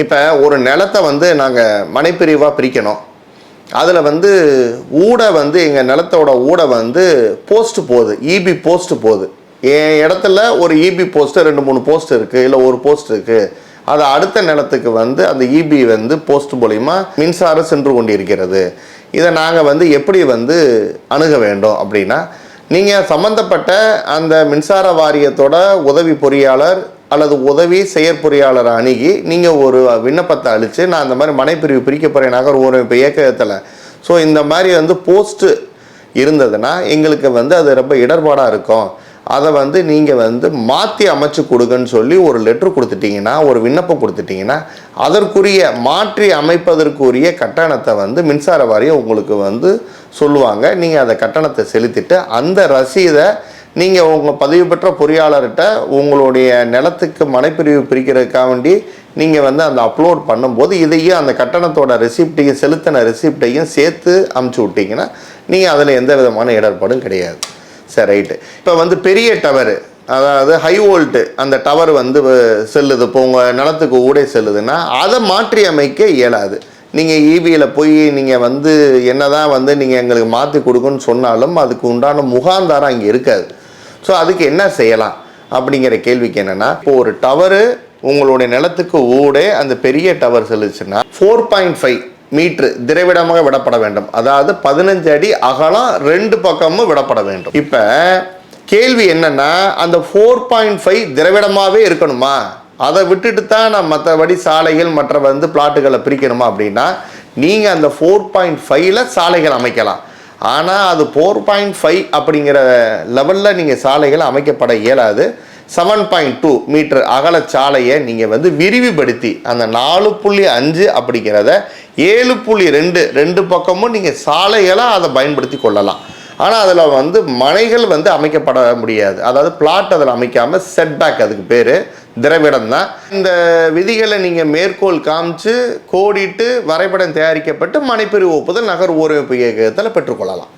இப்போ ஒரு நிலத்தை வந்து நாங்கள் மனைப்பிரிவாக பிரிக்கணும். அதில் வந்து ஊடை வந்து எங்கள் நிலத்தோட ஊடை வந்து போஸ்ட்டு போகுது, இபி போஸ்ட்டு போகுது. என் இடத்துல ஒரு இபி போஸ்ட்டு 2-3 போஸ்ட் இருக்குது, இல்லை ஒரு போஸ்ட் இருக்குது. அது அடுத்த நிலத்துக்கு வந்து அந்த இபி வந்து போஸ்ட் மூலிமா மின்சாரம் சென்று கொண்டிருக்கிறது. இதை நாங்கள் வந்து எப்படி வந்து அணுக வேண்டும் அப்படின்னா, நீங்கள் சம்மந்தப்பட்ட அந்த மின்சார வாரியத்தோட உதவி பொறியாளர் அல்லது உதவி செயற்பொறியாளரை அணுகி நீங்கள் ஒரு விண்ணப்பத்தை அளித்து, நான் இந்த மாதிரி மனைப்பிரிவு பிரிக்க போகிறேன் நகர் ஊரமைப்பு இயக்கத்தில், ஸோ இந்த மாதிரி வந்து போஸ்ட்டு இருந்ததுன்னா எங்களுக்கு வந்து அது ரொம்ப இடர்பாடாக இருக்கும், அதை வந்து நீங்கள் வந்து மாற்றி அமைச்சு கொடுங்கன்னு சொல்லி ஒரு லெட்ரு கொடுத்துட்டிங்கன்னா, ஒரு விண்ணப்பம் கொடுத்துட்டிங்கன்னா, அதற்குரிய மாற்றி அமைப்பதற்குரிய கட்டணத்தை வந்து மின்சார வாரியம் உங்களுக்கு வந்து சொல்லுவாங்க. நீங்கள் அந்த கட்டணத்தை செலுத்திட்டு அந்த ரசீதை நீங்கள் உங்கள் பதிவு பெற்ற பொறியாளர்கிட்ட உங்களுடைய நிலத்துக்கு மனைப்பிரிவு பிரிக்கிறதுக்காக வேண்டி நீங்கள் வந்து அந்த அப்லோட் பண்ணும்போது இதையும் அந்த கட்டணத்தோட ரெசிப்டையும் செலுத்தின ரெசிப்டையும் சேர்த்து அமுச்சு விட்டிங்கன்னா நீங்கள் அதில் எந்த விதமான இடர்பாடும் கிடையாது. சரி, ரைட்டு. இப்போ வந்து பெரிய டவரு, அதாவது ஹை வோல்ட்டு அந்த டவர் வந்து செல்லுது, இப்போ உங்கள் நிலத்துக்கு ஊடே செல்லுதுன்னா அதை மாற்றி அமைக்க இயலாது. நீங்கள் இபியில் போய் நீங்கள் வந்து என்ன தான் வந்து நீங்கள் எங்களுக்கு மாற்றி கொடுக்குன்னு சொன்னாலும் அதுக்கு உண்டான முகாந்தாரம் அங்கே இருக்காது. ஸோ அதுக்கு என்ன செய்யலாம் அப்படிங்கிற கேள்விக்கு என்னென்னா, இப்போ ஒரு டவரு உங்களுடைய நிலத்துக்கு ஊடே அந்த பெரிய டவர் செல்லுச்சுன்னா 4.5 மீட்ரு திரைவிடமாக விடப்பட வேண்டும். அதாவது 15 அடி அகலம் 2 பக்கமும் விடப்பட வேண்டும். இப்போ கேள்வி என்னென்னா, அந்த 4.5 திரைவிடமாகவே இருக்கணுமா, அதை விட்டுட்டு தான் நான் மற்றபடி சாலைகள் மற்ற வந்து பிளாட்டுகளை பிரிக்கணுமா அப்படின்னா, நீங்கள் அந்த 4.5ல் சாலைகள் அமைக்கலாம். ஆனால் அது 4.5 அப்படிங்கிற லெவலில் நீங்கள் சாலைகள் அமைக்கப்பட இயலாது. 7.2 மீட்டர் அகல சாலையை நீங்கள் வந்து விரிவுபடுத்தி அந்த 4.5 அப்படிங்கிறத 7.2 பக்கமும் நீங்கள் சாலைகளாக அதை பயன்படுத்தி கொள்ளலாம். ஆனால் அதில் வந்து மனைகள் வந்து அமைக்கப்பட முடியாது. அதாவது பிளாட் அதில் அமைக்காமல் செட்பேக், அதுக்கு பேர் திரவிடம் தான். இந்த விதிகளை நீங்கள் மேற்கோள் காமிச்சு கோடிட்டு வரைபடம் தயாரிக்கப்பட்டு மனைப்பிரிவு ஒப்புதல் நகர் ஊரமைப்பு இயக்கத்தில் பெற்றுக்கொள்ளலாம்.